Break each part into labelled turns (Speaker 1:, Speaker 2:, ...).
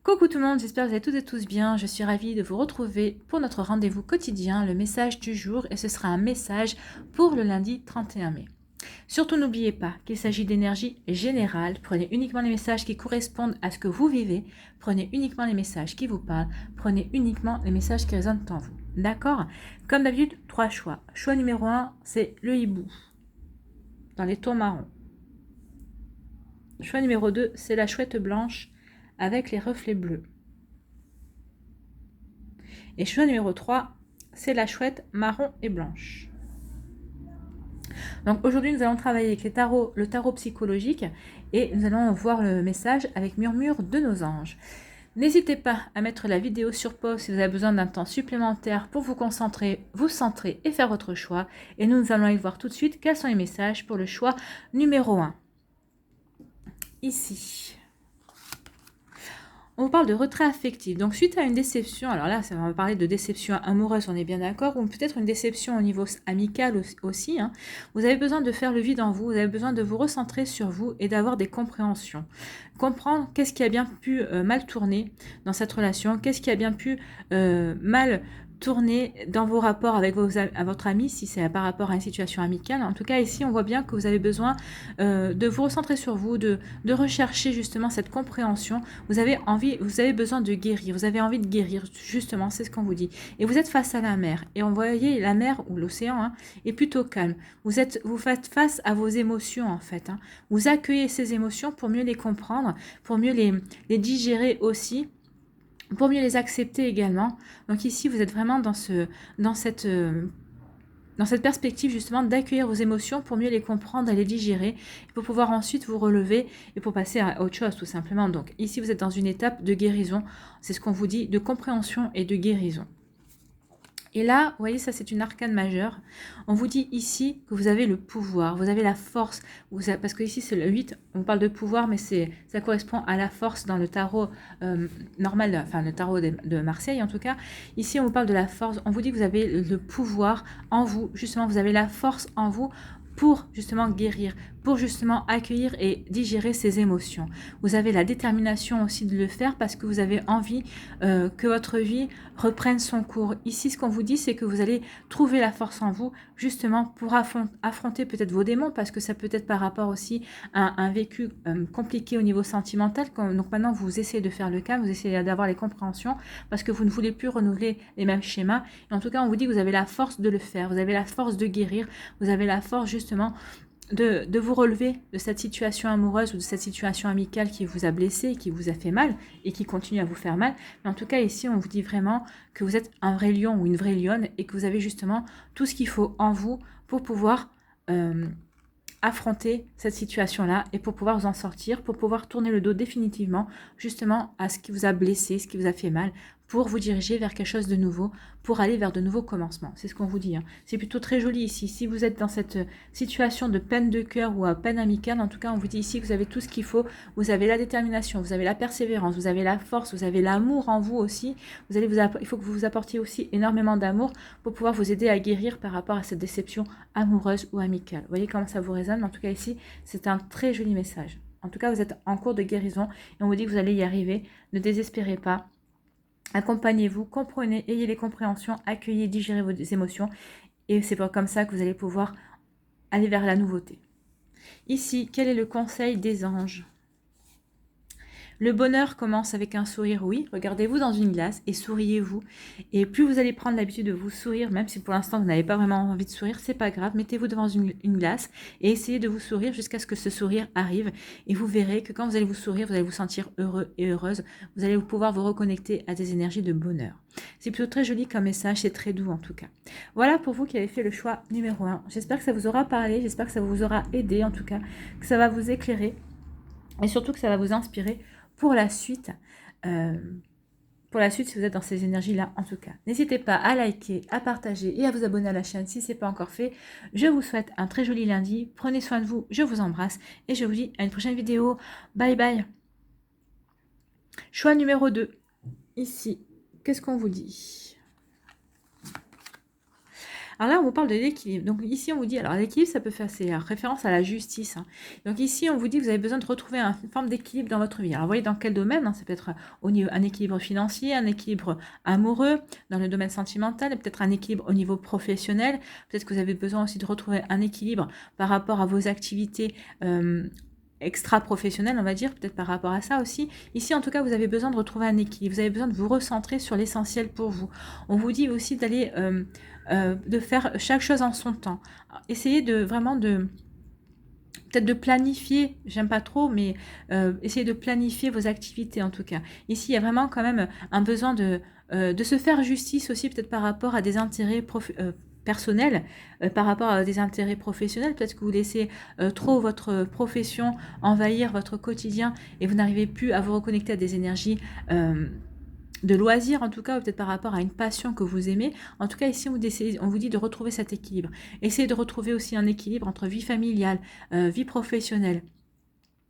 Speaker 1: Coucou tout le monde, j'espère que vous allez toutes et tous bien. Je suis ravie de vous retrouver pour notre rendez-vous quotidien, le message du jour, et ce sera un message pour le lundi 31 mai. Surtout n'oubliez pas qu'il s'agit d'énergie générale. Prenez uniquement les messages qui correspondent à ce que vous vivez. Prenez uniquement les messages qui vous parlent. Prenez uniquement les messages qui résonnent en vous. D'accord? Comme d'habitude, 3 choix. Choix numéro 1, c'est le hibou dans les tons marrons. Choix numéro 2, c'est la chouette blanche avec les reflets bleus. Et choix numéro 3, c'est la chouette marron et blanche. Donc aujourd'hui, nous allons travailler avec le tarot psychologique et nous allons voir le message avec murmure de nos anges. N'hésitez pas à mettre la vidéo sur pause si vous avez besoin d'un temps supplémentaire pour vous concentrer, vous centrer et faire votre choix. Et nous allons aller voir tout de suite quels sont les messages pour le choix numéro 1. Ici. On vous parle de retrait affectif. Donc, suite à une déception, alors là, on va parler de déception amoureuse, on est bien d'accord, ou peut-être une déception au niveau amical aussi. Vous avez besoin de faire le vide en vous, vous avez besoin de vous recentrer sur vous et d'avoir des compréhensions. Comprendre qu'est-ce qui a bien pu mal tourner dans cette relation, qu'est-ce qui a bien pu mal tourner dans vos rapports avec votre ami, si c'est par rapport à une situation amicale. En tout cas, ici, on voit bien que vous avez besoin de vous recentrer sur vous, de rechercher justement cette compréhension. Vous avez besoin de guérir, vous avez envie de guérir, justement, c'est ce qu'on vous dit. Et vous êtes face à la mer, et on voyez la mer ou l'océan est plutôt calme. Vous faites face à vos émotions, en fait. Vous accueillez ces émotions pour mieux les comprendre, pour mieux les digérer aussi, pour mieux les accepter également. Donc ici, vous êtes vraiment dans cette perspective justement d'accueillir vos émotions pour mieux les comprendre et les digérer, pour pouvoir ensuite vous relever et pour passer à autre chose tout simplement. Donc ici, vous êtes dans une étape de guérison, c'est ce qu'on vous dit, de compréhension et de guérison. Et là, vous voyez, ça c'est une arcane majeure. On vous dit ici que vous avez le pouvoir, vous avez la force, parce que ici c'est le 8, on parle de pouvoir, mais ça correspond à la force dans le tarot normal, enfin le tarot de Marseille en tout cas. Ici on vous parle de la force, on vous dit que vous avez le pouvoir en vous, justement vous avez la force en vous pour justement guérir, pour justement accueillir et digérer ces émotions. Vous avez la détermination aussi de le faire parce que vous avez envie que votre vie reprenne son cours. Ici, ce qu'on vous dit, c'est que vous allez trouver la force en vous justement pour affronter peut-être vos démons, parce que ça peut être par rapport aussi à un vécu compliqué au niveau sentimental. Donc maintenant, vous essayez de faire le calme, vous essayez d'avoir les compréhensions parce que vous ne voulez plus renouveler les mêmes schémas. Et en tout cas, on vous dit que vous avez la force de le faire, vous avez la force de guérir, vous avez la force justement de vous relever de cette situation amoureuse ou de cette situation amicale qui vous a blessé, qui vous a fait mal et qui continue à vous faire mal. Mais en tout cas, ici, on vous dit vraiment que vous êtes un vrai lion ou une vraie lionne et que vous avez justement tout ce qu'il faut en vous pour pouvoir affronter cette situation-là et pour pouvoir vous en sortir, pour pouvoir tourner le dos définitivement justement à ce qui vous a blessé, ce qui vous a fait mal, pour vous diriger vers quelque chose de nouveau, pour aller vers de nouveaux commencements. C'est ce qu'on vous dit. C'est plutôt très joli ici. Si vous êtes dans cette situation de peine de cœur ou à peine amicale, en tout cas, on vous dit ici que vous avez tout ce qu'il faut. Vous avez la détermination, vous avez la persévérance, vous avez la force, vous avez l'amour en vous aussi. Il faut que vous vous apportiez aussi énormément d'amour pour pouvoir vous aider à guérir par rapport à cette déception amoureuse ou amicale. Vous voyez comment ça vous résonne? En tout cas, ici, c'est un très joli message. En tout cas, vous êtes en cours de guérison et on vous dit que vous allez y arriver. Ne désespérez pas. Accompagnez-vous, comprenez, ayez les compréhensions, accueillez, digérez vos émotions et c'est comme ça que vous allez pouvoir aller vers la nouveauté. Ici, quel est le conseil des anges ? Le bonheur commence avec un sourire, oui. Regardez-vous dans une glace et souriez-vous. Et plus vous allez prendre l'habitude de vous sourire, même si pour l'instant vous n'avez pas vraiment envie de sourire, c'est pas grave. Mettez-vous devant une glace et essayez de vous sourire jusqu'à ce que ce sourire arrive. Et vous verrez que quand vous allez vous sourire, vous allez vous sentir heureux et heureuse. Vous allez pouvoir vous reconnecter à des énergies de bonheur. C'est plutôt très joli comme message, c'est très doux en tout cas. Voilà pour vous qui avez fait le choix numéro 1. J'espère que ça vous aura parlé, j'espère que ça vous aura aidé en tout cas, que ça va vous éclairer et surtout que ça va vous inspirer pour la suite, si vous êtes dans ces énergies-là, en tout cas. N'hésitez pas à liker, à partager et à vous abonner à la chaîne si ce n'est pas encore fait. Je vous souhaite un très joli lundi. Prenez soin de vous, je vous embrasse et je vous dis à une prochaine vidéo. Bye bye. Choix numéro 2. Ici, qu'est-ce qu'on vous dit ? Alors là, on vous parle de l'équilibre. Donc ici, on vous dit, alors l'équilibre, ça peut faire c'est référence à la justice. Hein. Donc ici, on vous dit que vous avez besoin de retrouver une forme d'équilibre dans votre vie. Alors vous voyez dans quel domaine, hein, ça peut être au niveau, un équilibre financier, un équilibre amoureux, dans le domaine sentimental, peut-être un équilibre au niveau professionnel. Peut-être que vous avez besoin aussi de retrouver un équilibre par rapport à vos activités extra-professionnel, on va dire, peut-être par rapport à ça aussi. Ici, en tout cas, vous avez besoin de retrouver un équilibre. Vous avez besoin de vous recentrer sur l'essentiel pour vous. On vous dit aussi d'aller, de faire chaque chose en son temps. Essayez de vraiment de peut-être de planifier, j'aime pas trop, mais essayez de planifier vos activités en tout cas. Ici, il y a vraiment quand même un besoin de se faire justice aussi, peut-être par rapport à des intérêts personnels, par rapport à des intérêts professionnels. Peut-être que vous laissez trop votre profession envahir votre quotidien et vous n'arrivez plus à vous reconnecter à des énergies de loisirs en tout cas, ou peut-être par rapport à une passion que vous aimez. En tout cas, ici, on vous dit de retrouver cet équilibre. Essayez de retrouver aussi un équilibre entre vie familiale, vie professionnelle,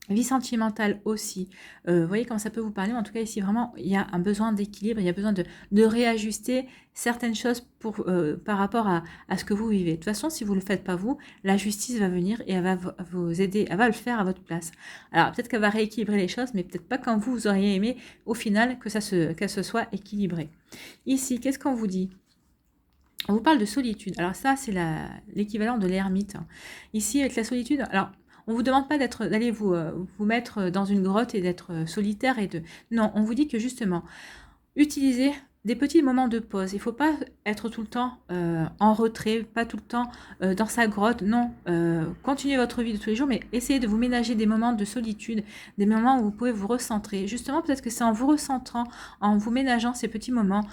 Speaker 1: vie sentimentale aussi. Vous voyez comment ça peut vous parler. En tout cas, ici, vraiment, il y a un besoin d'équilibre. Il y a besoin de réajuster certaines choses par rapport à ce que vous vivez. De toute façon, si vous ne le faites pas vous, la justice va venir et elle va vous aider. Elle va le faire à votre place. Alors, peut-être qu'elle va rééquilibrer les choses, mais peut-être pas quand vous auriez aimé, au final, qu'elle se soit équilibrée. Ici, qu'est-ce qu'on vous dit ? On vous parle de solitude. Alors ça, c'est l'équivalent de l'ermite. Ici, avec la solitude, alors on ne vous demande pas d'aller vous mettre dans une grotte et d'être solitaire Non, on vous dit que justement, utilisez des petits moments de pause. Il ne faut pas être tout le temps en retrait, pas tout le temps dans sa grotte. Non, continuez votre vie de tous les jours, mais essayez de vous ménager des moments de solitude, des moments où vous pouvez vous recentrer. Justement, peut-être que c'est en vous recentrant, en vous ménageant ces petits moments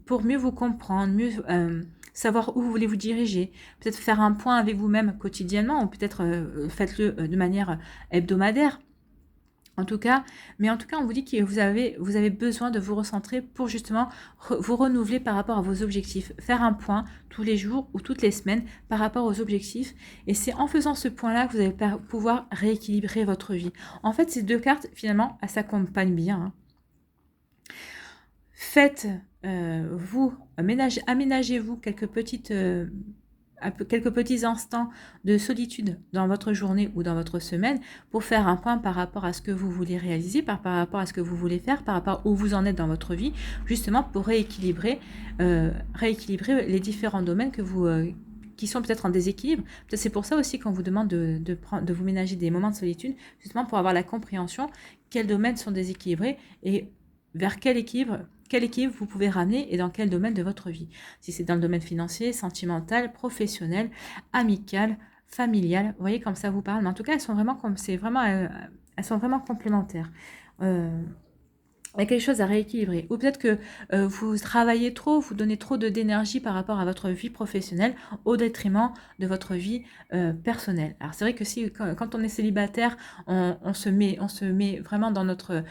Speaker 1: pour mieux vous comprendre, mieux savoir où vous voulez vous diriger, peut-être faire un point avec vous-même quotidiennement, ou peut-être faites-le de manière hebdomadaire. En tout cas, on vous dit que vous avez besoin de vous recentrer pour justement vous renouveler par rapport à vos objectifs. Faire un point tous les jours ou toutes les semaines par rapport aux objectifs. Et c'est en faisant ce point-là que vous allez pouvoir rééquilibrer votre vie. En fait, ces deux cartes, finalement, elles s'accompagnent bien. Hein. Faites, aménagez-vous quelques petits instants de solitude dans votre journée ou dans votre semaine pour faire un point par rapport à ce que vous voulez réaliser, par rapport à ce que vous voulez faire, par rapport à où vous en êtes dans votre vie, justement pour rééquilibrer les différents domaines qui sont peut-être en déséquilibre. Peut-être c'est pour ça aussi qu'on vous demande de vous ménager des moments de solitude, justement pour avoir la compréhension quels domaines sont déséquilibrés et vers quel équilibre vous pouvez ramener et dans quel domaine de votre vie. Si c'est dans le domaine financier, sentimental, professionnel, amical, familial, vous voyez comme ça vous parle. Mais en tout cas, elles sont vraiment complémentaires. Il y a quelque chose à rééquilibrer. Ou peut-être que vous travaillez trop, vous donnez trop d'énergie par rapport à votre vie professionnelle au détriment de votre vie personnelle. Alors c'est vrai que si quand on est célibataire, on se met vraiment dans notre...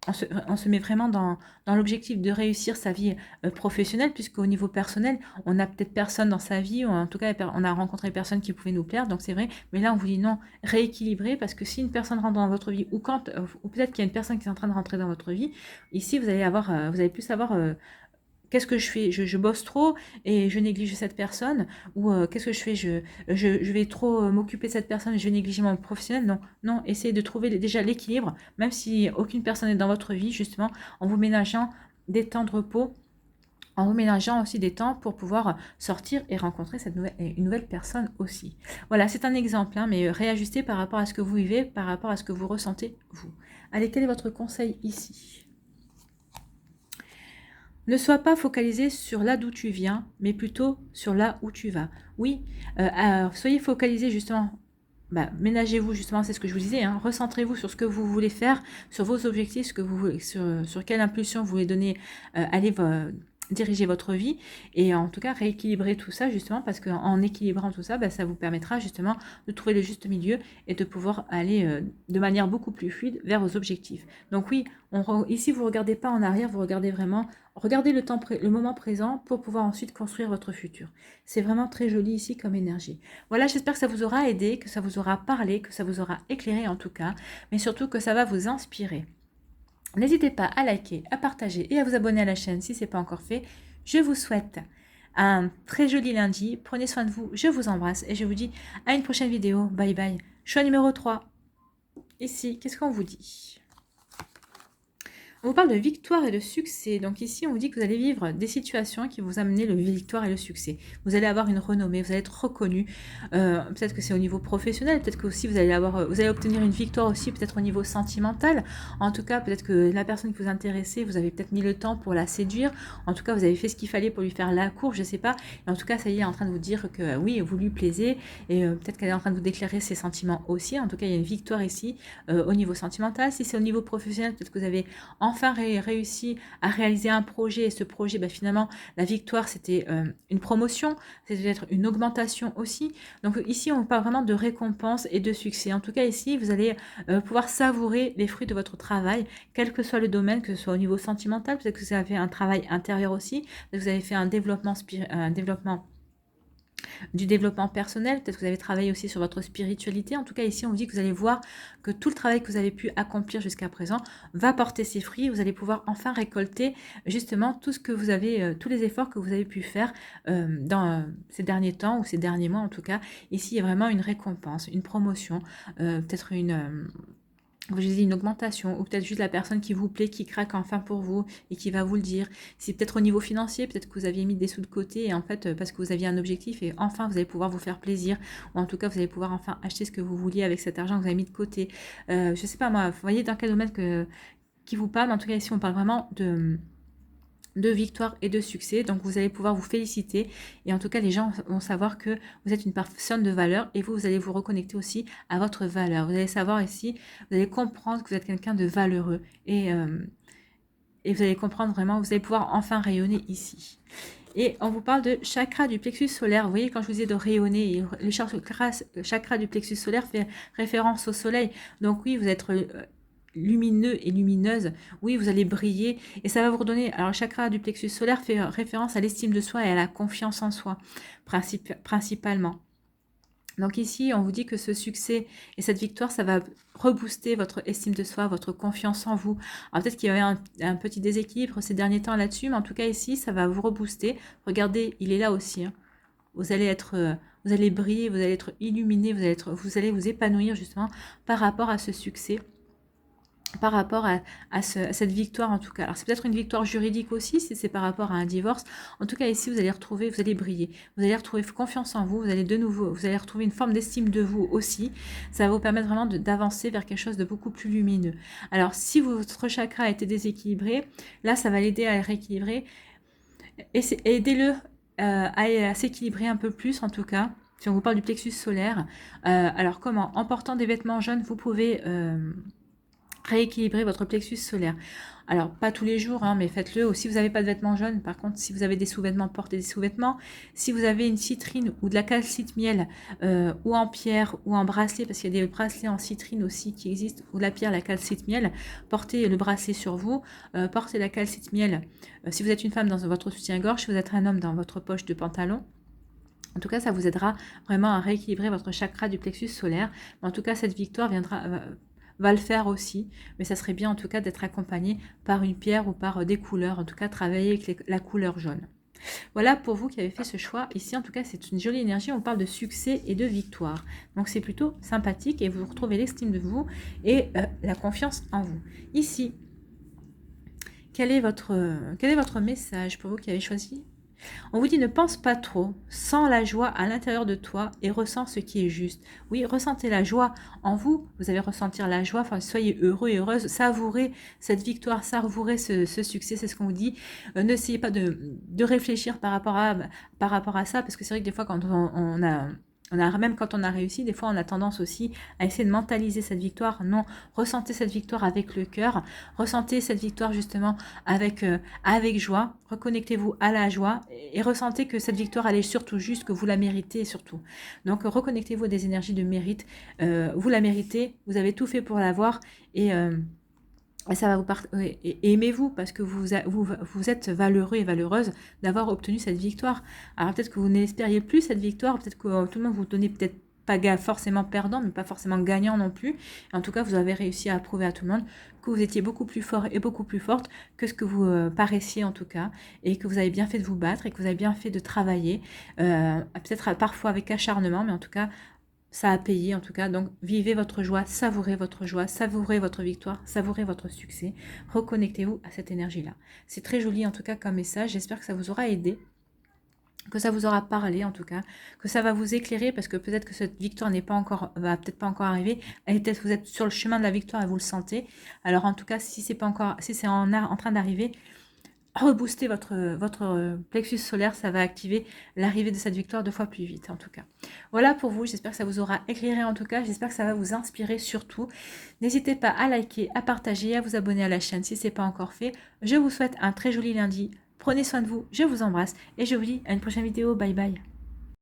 Speaker 1: on se met vraiment dans l'objectif de réussir sa vie professionnelle, puisqu'au niveau personnel, on n'a peut-être personne dans sa vie, ou en tout cas, on a rencontré personne qui pouvait nous plaire, donc c'est vrai. Mais là, on vous dit non, rééquilibrer, parce que si une personne rentre dans votre vie, ou peut-être qu'il y a une personne qui est en train de rentrer dans votre vie, ici, vous allez plus avoir... qu'est-ce que je fais, je bosse trop et je néglige cette personne, ou qu'est-ce que je fais, je vais trop m'occuper de cette personne et je vais négliger mon professionnel. Non, essayez de trouver déjà l'équilibre, même si aucune personne n'est dans votre vie, justement, en vous ménageant des temps de repos, en vous ménageant aussi des temps pour pouvoir sortir et rencontrer une nouvelle personne aussi. Voilà, c'est un exemple, hein, mais réajustez par rapport à ce que vous vivez, par rapport à ce que vous ressentez, vous. Allez, quel est votre conseil ici ? Ne sois pas focalisé sur là d'où tu viens, mais plutôt sur là où tu vas. Oui, soyez focalisé justement, ménagez-vous justement, c'est ce que je vous disais, hein, recentrez-vous sur ce que vous voulez faire, sur vos objectifs, sur quelle impulsion vous voulez donner, diriger votre vie, et en tout cas rééquilibrer tout ça justement, parce qu'en équilibrant tout ça, ça vous permettra justement de trouver le juste milieu et de pouvoir aller de manière beaucoup plus fluide vers vos objectifs. Donc oui, ici vous ne regardez pas en arrière, vous regardez vraiment, regardez le moment présent pour pouvoir ensuite construire votre futur. C'est vraiment très joli ici comme énergie. Voilà, j'espère que ça vous aura aidé, que ça vous aura parlé, que ça vous aura éclairé en tout cas, mais surtout que ça va vous inspirer. N'hésitez pas à liker, à partager et à vous abonner à la chaîne si ce n'est pas encore fait. Je vous souhaite un très joli lundi. Prenez soin de vous, je vous embrasse et je vous dis à une prochaine vidéo. Bye bye. Choix numéro 3. Ici, qu'est-ce qu'on vous dit? On vous parle de victoire et de succès. Donc ici, on vous dit que vous allez vivre des situations qui vous amener le victoire et le succès. Vous allez avoir une renommée, vous allez être reconnu. Peut-être que c'est au niveau professionnel, peut-être que aussi vous allez obtenir une victoire aussi, peut-être au niveau sentimental. En tout cas, peut-être que la personne que vous intéressez, vous avez peut-être mis le temps pour la séduire. En tout cas, vous avez fait ce qu'il fallait pour lui faire la cour, je sais pas. Et en tout cas, ça y est, elle est en train de vous dire que oui, vous lui plaisez. Et peut-être qu'elle est en train de vous déclarer ses sentiments aussi. En tout cas, il y a une victoire ici au niveau sentimental. Si c'est au niveau professionnel, peut-être que vous avez enfin réussi à réaliser un projet, et ce projet, finalement, la victoire, c'était une promotion, c'était peut-être une augmentation aussi. Donc ici, on parle vraiment de récompense et de succès. En tout cas, ici, vous allez pouvoir savourer les fruits de votre travail, quel que soit le domaine, que ce soit au niveau sentimental, peut-être que vous avez fait un travail intérieur aussi, peut-être que vous avez fait un développement du développement personnel, peut-être que vous avez travaillé aussi sur votre spiritualité. En tout cas, ici, on vous dit que vous allez voir que tout le travail que vous avez pu accomplir jusqu'à présent va porter ses fruits. Vous allez pouvoir enfin récolter justement tout ce que vous avez, tous les efforts que vous avez pu faire dans ces derniers temps ou ces derniers mois en tout cas. Ici, il y a vraiment une récompense, une promotion, peut-être je dis une augmentation, ou peut-être juste la personne qui vous plaît, qui craque enfin pour vous et qui va vous le dire. C'est peut-être au niveau financier, peut-être que vous aviez mis des sous de côté et en fait parce que vous aviez un objectif et enfin vous allez pouvoir vous faire plaisir, ou en tout cas vous allez pouvoir enfin acheter ce que vous vouliez avec cet argent que vous avez mis de côté. Je sais pas moi, vous voyez dans quel domaine qui vous parle. En tout cas ici on parle vraiment de victoire et de succès, donc vous allez pouvoir vous féliciter et en tout cas les gens vont savoir que vous êtes une personne de valeur et vous allez vous reconnecter aussi à votre valeur. Vous allez savoir ici, vous allez comprendre que vous êtes quelqu'un de valeureux et vous allez comprendre vraiment, vous allez pouvoir enfin rayonner ici. Et on vous parle de chakra du plexus solaire. Vous voyez, quand je vous disais de rayonner, le chakra du plexus solaire fait référence au soleil. Donc oui, vous êtes lumineux et lumineuse, oui, vous allez briller et ça va vous redonner. Alors, le chakra du plexus solaire fait référence à l'estime de soi et à la confiance en soi, principalement. Donc ici, on vous dit que ce succès et cette victoire, ça va rebooster votre estime de soi, votre confiance en vous. Alors peut-être qu'il y avait un petit déséquilibre ces derniers temps là-dessus, mais en tout cas ici, ça va vous rebooster. Regardez, il est là aussi. Hein. Vous allez briller, vous allez être illuminé, vous allez vous épanouir justement par rapport à ce succès, par rapport à cette victoire en tout cas. Alors c'est peut-être une victoire juridique aussi si c'est par rapport à un divorce. En tout cas ici vous allez briller, vous allez retrouver confiance en vous, vous allez retrouver une forme d'estime de vous aussi. Ça va vous permettre vraiment d'avancer vers quelque chose de beaucoup plus lumineux. Alors si votre chakra a été déséquilibré, là ça va l'aider à le rééquilibrer et aidez-le à s'équilibrer un peu plus en tout cas. Si on vous parle du plexus solaire, alors comment? En portant des vêtements jaunes, vous pouvez rééquilibrer votre plexus solaire. Alors, pas tous les jours, hein, mais faites-le. Ou si vous n'avez pas de vêtements jaunes, par contre, si vous avez des sous-vêtements, portez des sous-vêtements. Si vous avez une citrine ou de la calcite miel, ou en pierre, ou en bracelet, parce qu'il y a des bracelets en citrine aussi qui existent, ou la pierre, la calcite miel, portez le bracelet sur vous, portez la calcite miel. Si vous êtes une femme, dans votre soutien-gorge, si vous êtes un homme, dans votre poche de pantalon. En tout cas, ça vous aidera vraiment à rééquilibrer votre chakra du plexus solaire. Mais en tout cas, cette victoire va le faire aussi, mais ça serait bien en tout cas d'être accompagné par une pierre ou par des couleurs, en tout cas travailler avec la couleur jaune. Voilà pour vous qui avez fait ce choix. Ici, en tout cas, c'est une jolie énergie. On parle de succès et de victoire. Donc, c'est plutôt sympathique et vous retrouvez l'estime de vous et la confiance en vous. Ici, quel est votre message pour vous qui avez choisi? On vous dit ne pense pas trop, sens la joie à l'intérieur de toi et ressens ce qui est juste. Oui, ressentez la joie en vous, vous allez ressentir la joie, enfin soyez heureux et heureuse, savourez cette victoire, savourez ce succès, c'est ce qu'on vous dit. N'essayez pas de réfléchir par rapport à ça, parce que c'est vrai que des fois quand même quand on a réussi, des fois on a tendance aussi à essayer de mentaliser cette victoire. Non, ressentez cette victoire avec le cœur, ressentez cette victoire justement avec joie, reconnectez-vous à la joie et ressentez que cette victoire elle est surtout juste, que vous la méritez surtout. Donc reconnectez-vous à des énergies de mérite, vous la méritez, vous avez tout fait pour l'avoir et ça va et aimez-vous parce que vous êtes valeureux et valeureuse d'avoir obtenu cette victoire. Alors peut-être que vous n'espériez plus cette victoire, peut-être que tout le monde vous donnait peut-être pas forcément perdant, mais pas forcément gagnant non plus. En tout cas, vous avez réussi à prouver à tout le monde que vous étiez beaucoup plus fort et beaucoup plus forte que ce que vous paraissiez en tout cas, et que vous avez bien fait de vous battre et que vous avez bien fait de travailler, peut-être parfois avec acharnement, mais en tout cas, ça a payé en tout cas. Donc vivez votre joie, savourez votre victoire, savourez votre succès. Reconnectez-vous à cette énergie-là. C'est très joli en tout cas comme message. J'espère que ça vous aura aidé, que ça vous aura parlé en tout cas, que ça va vous éclairer, parce que peut-être que cette victoire n'est pas encore, va peut-être pas encore arriver, et peut-être vous êtes sur le chemin de la victoire et vous le sentez. Alors en tout cas, si c'est pas encore, si c'est en train d'arriver, rebooster votre plexus solaire, ça va activer l'arrivée de cette victoire 2 fois plus vite en tout cas. Voilà pour vous, j'espère que ça vous aura éclairé en tout cas, j'espère que ça va vous inspirer surtout. N'hésitez pas à liker, à partager, à vous abonner à la chaîne si ce n'est pas encore fait. Je vous souhaite un très joli lundi, prenez soin de vous, je vous embrasse et je vous dis à une prochaine vidéo, bye bye.